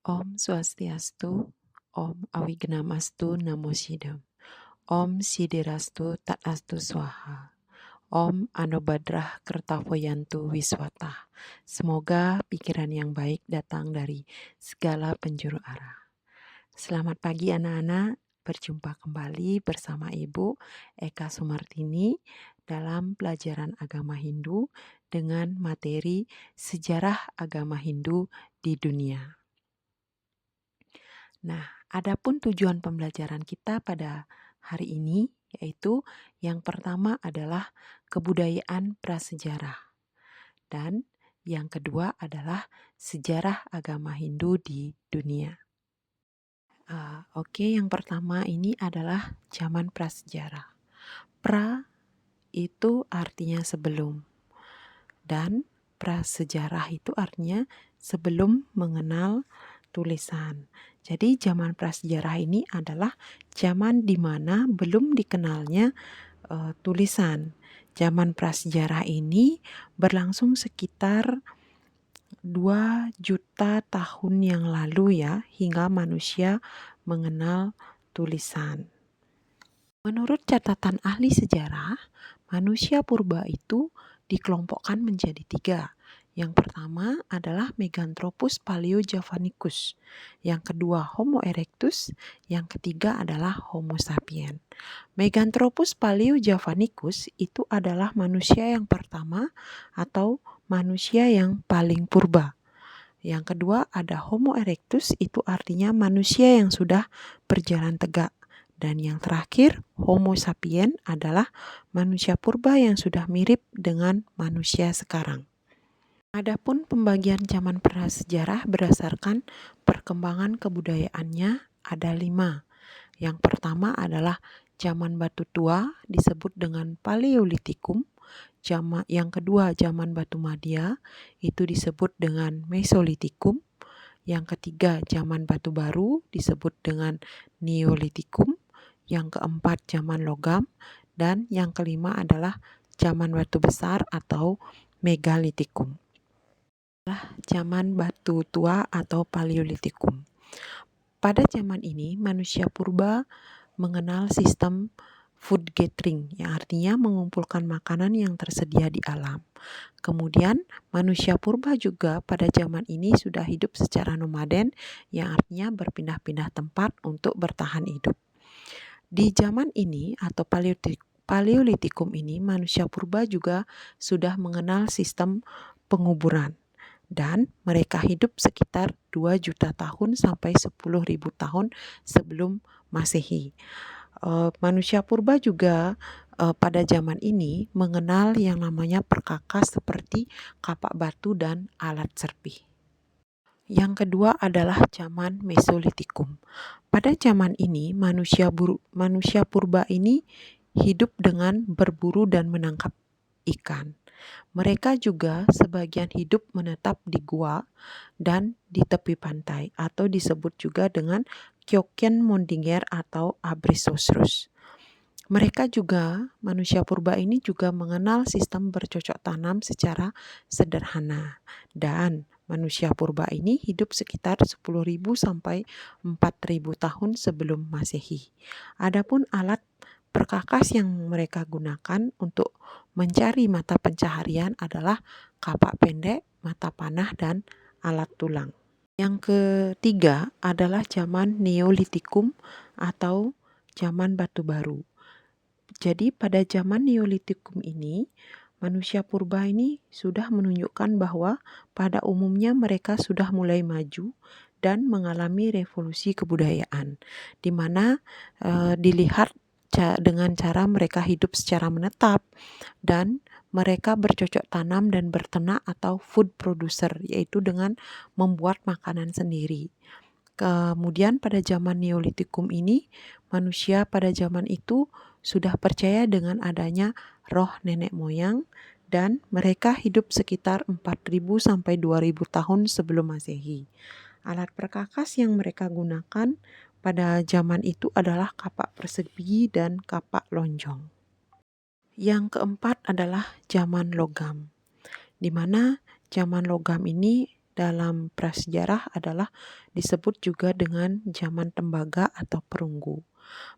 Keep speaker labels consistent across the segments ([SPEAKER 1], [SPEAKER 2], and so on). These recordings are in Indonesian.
[SPEAKER 1] Om Swastiastu, Om Awignamastu Namo Sidam, Om Sidirastu Tatastu Swaha, Om Anobadrah Kertavoyantu Wiswata. Semoga pikiran yang baik datang dari segala penjuru arah. Selamat pagi anak-anak, berjumpa kembali bersama Ibu Eka Sumartini dalam pelajaran agama Hindu dengan materi Sejarah Agama Hindu di Dunia. Nah, adapun tujuan pembelajaran kita pada hari ini yaitu yang pertama adalah kebudayaan prasejarah dan yang kedua adalah sejarah agama Hindu di dunia. Yang pertama ini adalah zaman prasejarah. Pra itu artinya sebelum dan prasejarah itu artinya sebelum mengenal tulisan. Jadi zaman prasejarah ini adalah zaman di mana belum dikenalnya tulisan. Zaman prasejarah ini berlangsung sekitar 2 juta tahun yang lalu ya, hingga manusia mengenal tulisan. Menurut catatan ahli sejarah, manusia purba itu dikelompokkan menjadi 3. Yang pertama adalah Meganthropus paleojavanicus, yang kedua Homo erectus, yang ketiga adalah Homo sapien. Meganthropus paleojavanicus itu adalah manusia yang pertama atau manusia yang paling purba. Yang kedua ada Homo erectus, itu artinya manusia yang sudah berjalan tegak. Dan yang terakhir, Homo sapien adalah manusia purba yang sudah mirip dengan manusia sekarang. Adapun pembagian zaman prasejarah berdasarkan perkembangan kebudayaannya ada 5. Yang pertama adalah zaman batu tua disebut dengan Paleolitikum. Yang kedua zaman batu madia itu disebut dengan Mesolitikum. Yang ketiga zaman batu baru disebut dengan Neolitikum. Yang keempat zaman logam, dan yang kelima adalah zaman batu besar atau Megalitikum. Zaman batu tua atau Paleolitikum. Pada zaman ini manusia purba mengenal sistem food gathering, yang artinya mengumpulkan makanan yang tersedia di alam. Kemudian manusia purba juga pada zaman ini sudah hidup secara nomaden, yang artinya berpindah-pindah tempat untuk bertahan hidup. Di zaman ini atau Paleolitikum ini, manusia purba juga sudah mengenal sistem penguburan. Dan mereka hidup sekitar 2 juta tahun sampai 10.000 tahun sebelum Masehi. Manusia purba juga pada zaman ini mengenal yang namanya perkakas seperti kapak batu dan alat serpih. Yang kedua adalah zaman Mesolitikum. Pada zaman ini manusia purba ini hidup dengan berburu dan menangkap ikan. Mereka juga sebagian hidup menetap di gua dan di tepi pantai atau disebut juga dengan Kyoken Mondinger atau Abrisosrus. Mereka juga, manusia purba ini juga mengenal sistem bercocok tanam secara sederhana. Dan manusia purba ini hidup sekitar 10.000 sampai 4.000 tahun sebelum Masehi. Adapun alat perkakas yang mereka gunakan untuk mencari mata pencaharian adalah kapak pendek, mata panah, dan alat tulang. Yang ketiga adalah zaman Neolitikum atau zaman batu baru. Jadi pada zaman Neolitikum ini, manusia purba ini sudah menunjukkan bahwa pada umumnya mereka sudah mulai maju dan mengalami revolusi kebudayaan, di mana dilihat dengan cara mereka hidup secara menetap dan mereka bercocok tanam dan berternak atau food producer, yaitu dengan membuat makanan sendiri. Kemudian pada zaman Neolitikum ini, manusia pada zaman itu sudah percaya dengan adanya roh nenek moyang dan mereka hidup sekitar 4.000 sampai 2.000 tahun sebelum Masehi. Alat perkakas yang mereka gunakan pada zaman itu adalah kapak persegi dan kapak lonjong. Yang keempat adalah zaman logam, di mana zaman logam ini dalam prasejarah adalah disebut juga dengan zaman tembaga atau perunggu.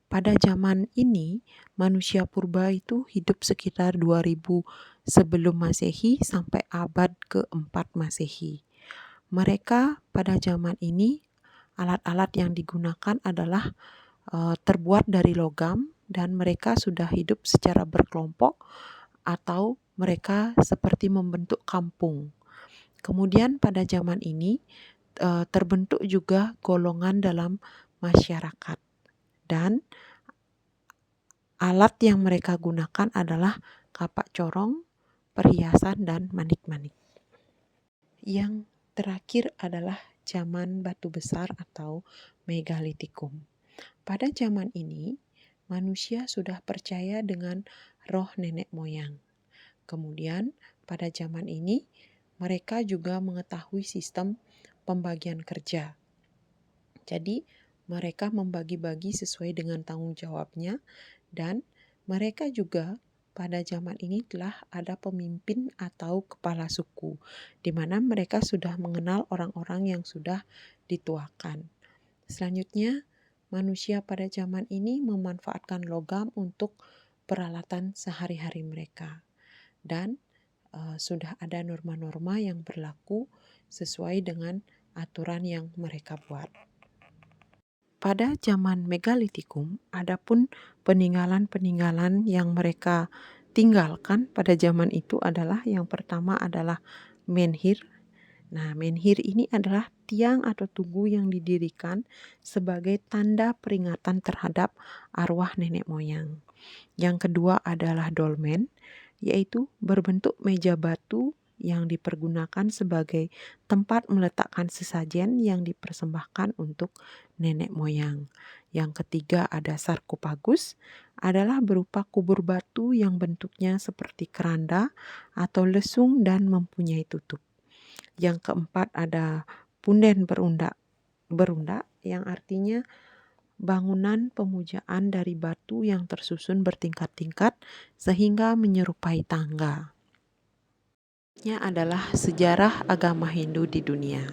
[SPEAKER 1] Pada zaman ini, manusia purba itu hidup sekitar 2000 sebelum Masehi sampai abad keempat Masehi. Mereka pada zaman ini, alat-alat yang digunakan adalah terbuat dari logam dan mereka sudah hidup secara berkelompok atau mereka seperti membentuk kampung. Kemudian pada zaman ini terbentuk juga golongan dalam masyarakat dan alat yang mereka gunakan adalah kapak corong, perhiasan, dan manik-manik. Yang terakhir adalah zaman batu besar atau megalitikum. Pada zaman ini, manusia sudah percaya dengan roh nenek moyang. Kemudian, pada zaman ini, mereka juga mengetahui sistem pembagian kerja. Jadi, mereka membagi-bagi sesuai dengan tanggung jawabnya dan mereka juga pada zaman ini telah ada pemimpin atau kepala suku, di mana mereka sudah mengenal orang-orang yang sudah dituakan. Selanjutnya, manusia pada zaman ini memanfaatkan logam untuk peralatan sehari-hari mereka. Dan sudah ada norma-norma yang berlaku sesuai dengan aturan yang mereka buat. Pada zaman megalitikum, adapun peninggalan-peninggalan yang mereka tinggalkan pada zaman itu adalah yang pertama adalah menhir. Nah, menhir ini adalah tiang atau tugu yang didirikan sebagai tanda peringatan terhadap arwah nenek moyang. Yang kedua adalah dolmen, yaitu berbentuk meja batu yang dipergunakan sebagai tempat meletakkan sesajen yang dipersembahkan untuk nenek moyang. Yang ketiga ada sarkofagus, adalah berupa kubur batu yang bentuknya seperti keranda atau lesung dan mempunyai tutup. Yang keempat ada punden berundak yang artinya bangunan pemujaan dari batu yang tersusun bertingkat-tingkat sehingga menyerupai tangga. Ini adalah sejarah agama Hindu di dunia.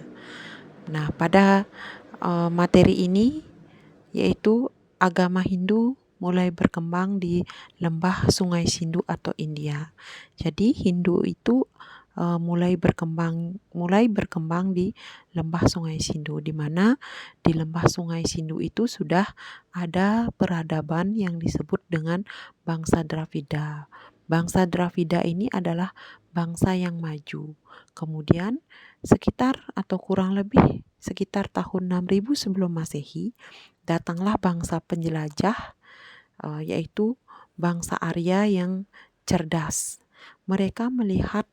[SPEAKER 1] Nah, pada materi ini yaitu agama Hindu mulai berkembang di lembah Sungai Sindu atau India. Jadi Hindu itu mulai berkembang di lembah Sungai Sindu, di mana di lembah Sungai Sindu itu sudah ada peradaban yang disebut dengan bangsa Dravida. Bangsa Dravida ini adalah bangsa yang maju. Kemudian sekitar atau kurang lebih sekitar tahun 6000 sebelum Masehi, datanglah bangsa penjelajah yaitu bangsa Arya yang cerdas. Mereka melihat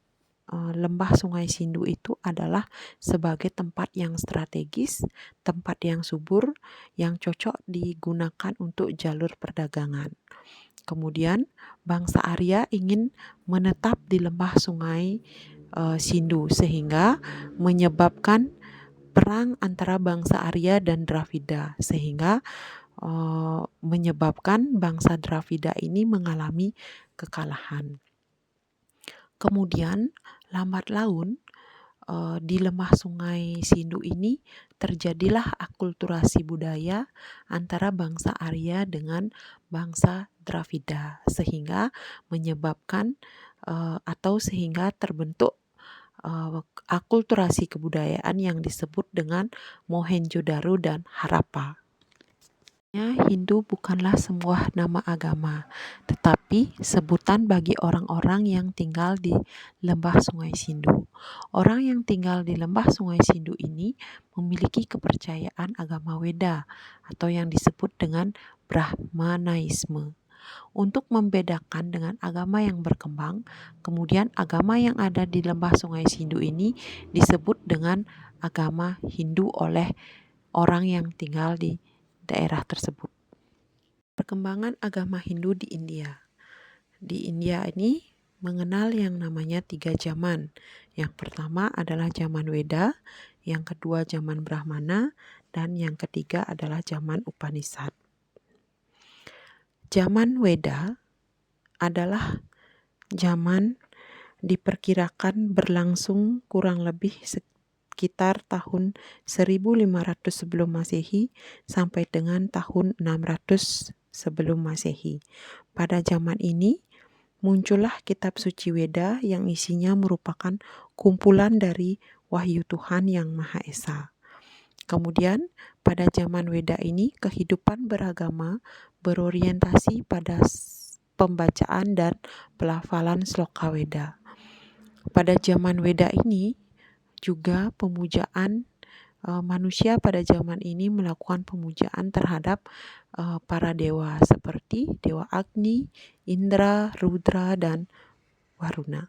[SPEAKER 1] lembah Sungai Sindu itu adalah sebagai tempat yang strategis, tempat yang subur, yang cocok digunakan untuk jalur perdagangan. Kemudian bangsa Arya ingin menetap di lembah Sungai Sindu sehingga menyebabkan perang antara bangsa Arya dan Dravida sehingga menyebabkan bangsa Dravida ini mengalami kekalahan. Kemudian lambat laun di lembah Sungai Sindu ini terjadilah akulturasi budaya antara bangsa Arya dengan bangsa Dravida sehingga menyebabkan sehingga terbentuk akulturasi kebudayaan yang disebut dengan Mohenjo-daro dan Harappa. Hindu bukanlah sebuah nama agama, tetapi sebutan bagi orang-orang yang tinggal di lembah Sungai Sindu. Orang yang tinggal di lembah Sungai Sindu ini memiliki kepercayaan agama Weda atau yang disebut dengan Brahmanaisme. Untuk membedakan dengan agama yang berkembang, kemudian agama yang ada di lembah Sungai Sindu ini disebut dengan agama Hindu oleh orang yang tinggal di daerah tersebut. Perkembangan agama Hindu di India. Di India ini mengenal yang namanya 3 zaman. Yang pertama adalah zaman Weda, yang kedua zaman Brahmana, dan yang ketiga adalah zaman Upanishad. Zaman Weda adalah zaman diperkirakan berlangsung kurang lebih sekitar tahun 1500 sebelum Masehi sampai dengan tahun 600 sebelum Masehi. Pada zaman ini muncullah kitab suci Weda yang isinya merupakan kumpulan dari wahyu Tuhan yang Maha Esa. Kemudian pada zaman Weda ini kehidupan beragama berorientasi pada pembacaan dan pelafalan sloka Weda. Pada zaman Weda ini juga pemujaan manusia pada zaman ini melakukan pemujaan terhadap para dewa seperti Dewa Agni, Indra, Rudra, dan Waruna.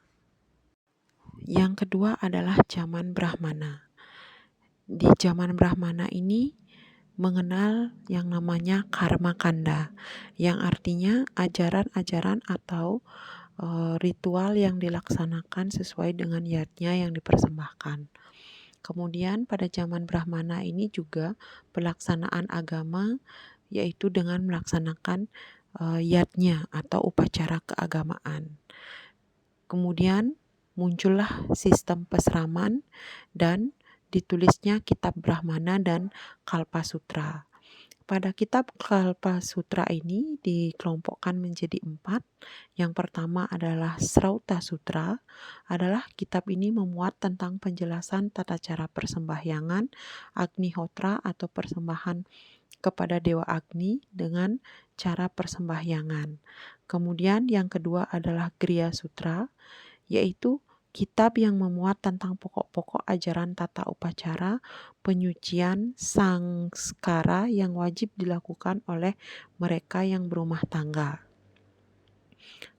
[SPEAKER 1] Yang kedua adalah zaman Brahmana. Di zaman Brahmana ini mengenal yang namanya karma kanda, yang artinya ajaran-ajaran atau ritual yang dilaksanakan sesuai dengan yatnya yang dipersembahkan. Kemudian pada zaman Brahmana ini juga pelaksanaan agama yaitu dengan melaksanakan yatnya atau upacara keagamaan. Kemudian muncullah sistem pesraman dan ditulisnya kitab Brahmana dan Kalpa Sutra. Pada kitab Kalpa Sutra ini dikelompokkan menjadi 4. Yang pertama adalah Srauta Sutra. Adalah kitab ini memuat tentang penjelasan tata cara persembahyangan Agnihotra atau persembahan kepada Dewa Agni dengan cara persembahyangan. Kemudian yang kedua adalah Griya Sutra, yaitu kitab yang memuat tentang pokok-pokok ajaran tata upacara penyucian sangskara yang wajib dilakukan oleh mereka yang berumah tangga.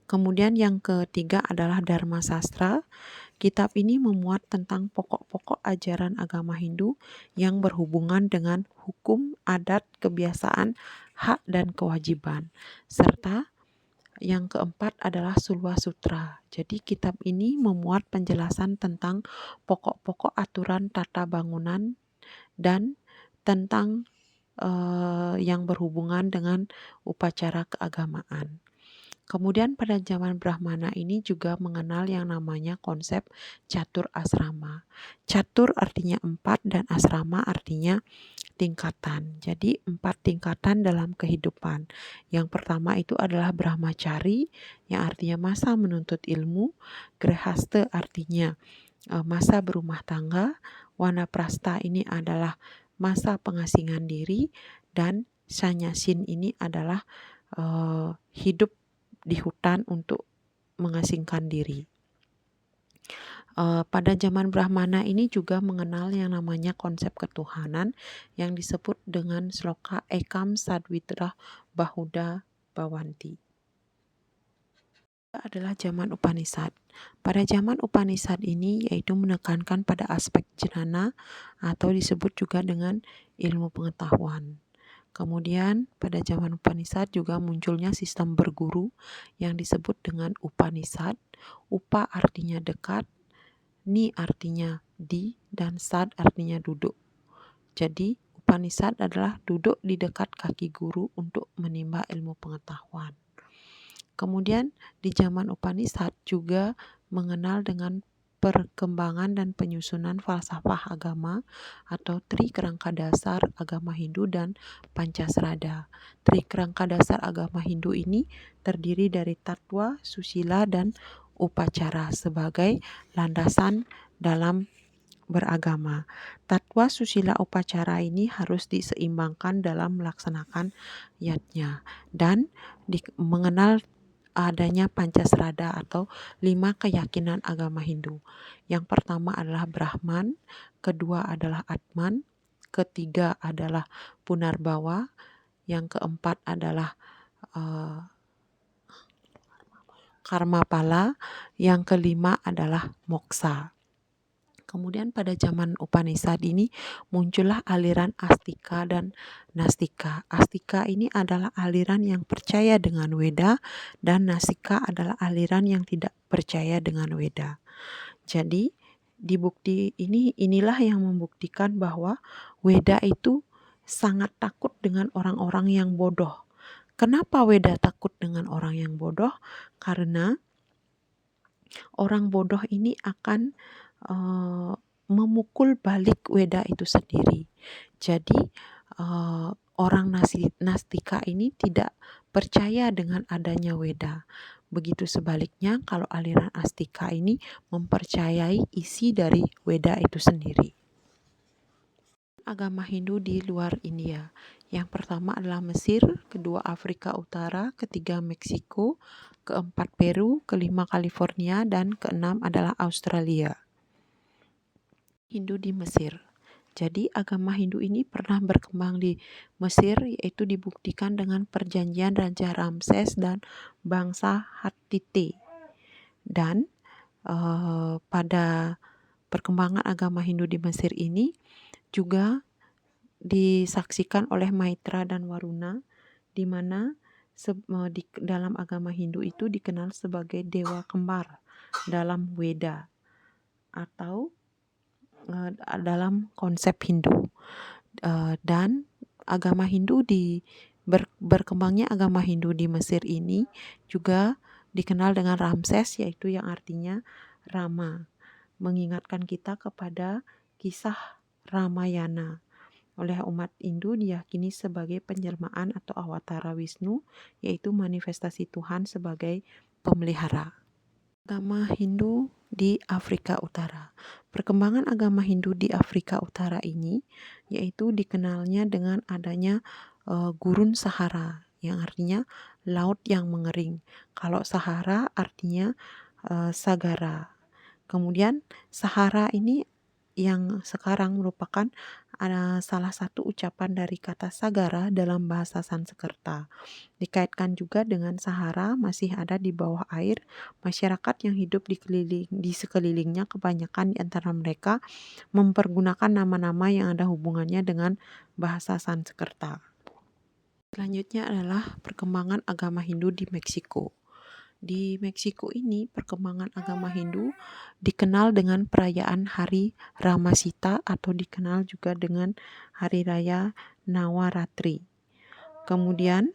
[SPEAKER 1] Kemudian yang ketiga adalah Dharma Sastra. Kitab ini memuat tentang pokok-pokok ajaran agama Hindu yang berhubungan dengan hukum, adat, kebiasaan, hak, dan kewajiban. Serta yang keempat adalah Sulwa Sutra. Jadi kitab ini memuat penjelasan tentang pokok-pokok aturan tata bangunan dan tentang yang berhubungan dengan upacara keagamaan. Kemudian pada zaman Brahmana ini juga mengenal yang namanya konsep catur asrama. Catur artinya 4 dan asrama artinya tingkatan. Jadi 4 tingkatan dalam kehidupan. Yang pertama itu adalah Brahmacari yang artinya masa menuntut ilmu. Grehasta artinya masa berumah tangga. Wanaprastha ini adalah masa pengasingan diri. Dan Sannyasin ini adalah hidup di hutan untuk mengasingkan diri. Pada zaman Brahmana ini juga mengenal yang namanya konsep ketuhanan yang disebut dengan sloka Ekam Sadvitra Bahuda Bhavanti. Adalah zaman Upanishad. Pada zaman Upanishad ini yaitu menekankan pada aspek jnana atau disebut juga dengan ilmu pengetahuan. Kemudian pada zaman Upanishad juga munculnya sistem berguru yang disebut dengan Upanishad. Upa artinya dekat, Ni artinya di, dan Sad artinya duduk. Jadi Upanishad adalah duduk di dekat kaki guru untuk menimba ilmu pengetahuan. Kemudian di zaman Upanishad juga mengenal dengan perkembangan dan penyusunan falsafah agama atau Tri Kerangka Dasar agama Hindu dan Pancasrada. Tri Kerangka Dasar agama Hindu ini terdiri dari tatwa, susila, dan upacara sebagai landasan dalam beragama. Tatwa, susila, upacara ini harus diseimbangkan dalam melaksanakan yatnya dan mengenal adanya Pancasrada atau 5 keyakinan agama Hindu. Yang pertama adalah Brahman, kedua adalah Atman, ketiga adalah Punarbawa, yang keempat adalah Karmapala, yang kelima adalah Moksa. Kemudian pada zaman Upanishad ini muncullah aliran Astika dan Nastika. Astika ini adalah aliran yang percaya dengan Weda dan Nastika adalah aliran yang tidak percaya dengan Weda. Jadi inilah yang membuktikan bahwa Weda itu sangat takut dengan orang-orang yang bodoh. Kenapa Weda takut dengan orang yang bodoh? Karena orang bodoh ini akan memukul balik Weda itu sendiri. Jadi orang Nastika ini tidak percaya dengan adanya Weda. Begitu sebaliknya kalau aliran Astika ini mempercayai isi dari Weda itu sendiri. Agama Hindu di luar India. Yang pertama adalah Mesir, kedua Afrika Utara, ketiga Meksiko, keempat Peru, kelima California, dan keenam adalah Australia. Hindu di Mesir. Jadi agama Hindu ini pernah berkembang di Mesir, yaitu dibuktikan dengan perjanjian Raja Ramses dan bangsa Hattite. Dan pada perkembangan agama Hindu di Mesir ini juga disaksikan oleh Maitra dan Waruna, di mana dalam agama Hindu itu dikenal sebagai dewa kembar dalam Weda atau dalam konsep Hindu. Dan agama Hindu berkembangnya agama Hindu di Mesir ini juga dikenal dengan Ramses, yaitu yang artinya Rama, mengingatkan kita kepada kisah Ramayana. Oleh umat Hindu diyakini sebagai penjelmaan atau awatara Wisnu, yaitu manifestasi Tuhan sebagai pemelihara. Agama Hindu di Afrika Utara. Perkembangan agama Hindu di Afrika Utara ini yaitu dikenalnya dengan adanya gurun Sahara, yang artinya laut yang mengering. Kalau Sahara artinya Sagara. Kemudian Sahara ini yang sekarang merupakan salah satu ucapan dari kata Sagara dalam bahasa Sanskerta. Dikaitkan juga dengan Sahara, masih ada di bawah air. Masyarakat yang hidup di sekelilingnya, kebanyakan di antara mereka mempergunakan nama-nama yang ada hubungannya dengan bahasa Sanskerta. Selanjutnya adalah perkembangan agama Hindu di Meksiko. Di Meksiko ini perkembangan agama Hindu dikenal dengan perayaan Hari Ramasita atau dikenal juga dengan Hari Raya Nawaratri. Kemudian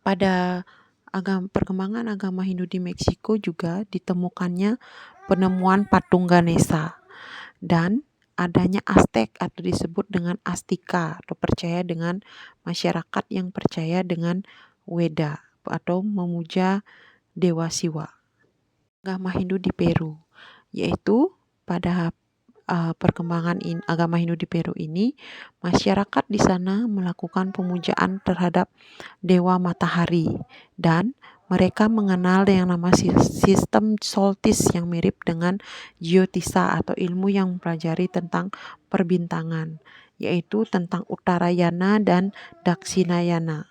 [SPEAKER 1] pada perkembangan agama Hindu di Meksiko juga ditemukannya penemuan patung Ganesha dan adanya Aztec atau disebut dengan Azteca atau percaya dengan masyarakat yang percaya dengan Weda atau memuja Dewa Siwa. Agama Hindu di Peru, yaitu pada perkembangan agama Hindu di Peru ini, masyarakat di sana melakukan pemujaan terhadap Dewa Matahari dan mereka mengenal yang namanya sistem solstice yang mirip dengan Jyotisa atau ilmu yang mempelajari tentang perbintangan, yaitu tentang Uttarayana dan Dakshinayana.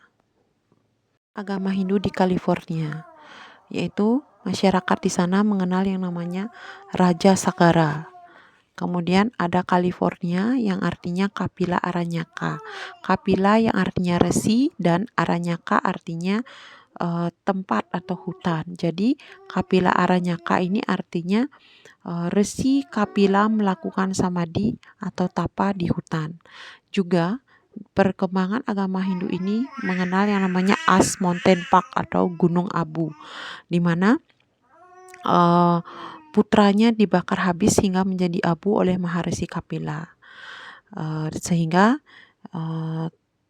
[SPEAKER 1] Agama Hindu di California, yaitu masyarakat di sana mengenal yang namanya Raja Sagara. Kemudian ada California yang artinya Kapila Aranyaka. Kapila yang artinya resi dan Aranyaka artinya tempat atau hutan. Jadi Kapila Aranyaka ini artinya resi Kapila melakukan samadhi atau tapa di hutan. Juga perkembangan agama Hindu ini mengenal yang namanya Ash Mountain Park atau Gunung Abu, di mana putranya dibakar habis hingga menjadi abu oleh Maharesi Kapila, sehingga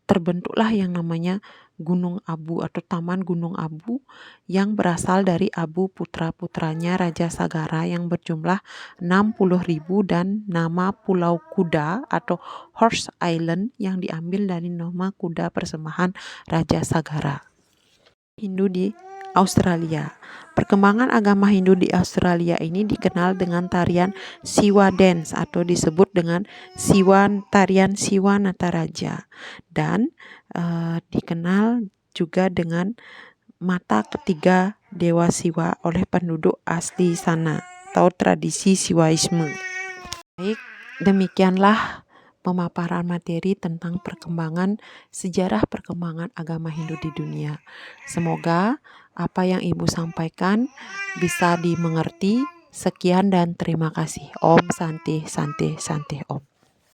[SPEAKER 1] terbentuklah yang namanya Gunung Abu atau Taman Gunung Abu yang berasal dari abu putra-putranya Raja Sagara yang berjumlah 60.000 dan nama Pulau Kuda atau Horse Island yang diambil dari nama kuda persembahan Raja Sagara. Hindu di Australia. Perkembangan agama Hindu di Australia ini dikenal dengan tarian Siwa Dance atau disebut dengan tarian Siwa Nataraja dan dikenal juga dengan mata ketiga Dewa Siwa oleh penduduk asli sana atau tradisi Siwaisme. Baik, demikianlah pemaparan materi tentang sejarah perkembangan agama Hindu di dunia. Semoga apa yang Ibu sampaikan bisa dimengerti. Sekian dan terima kasih. Om Santi Santi Santi Om.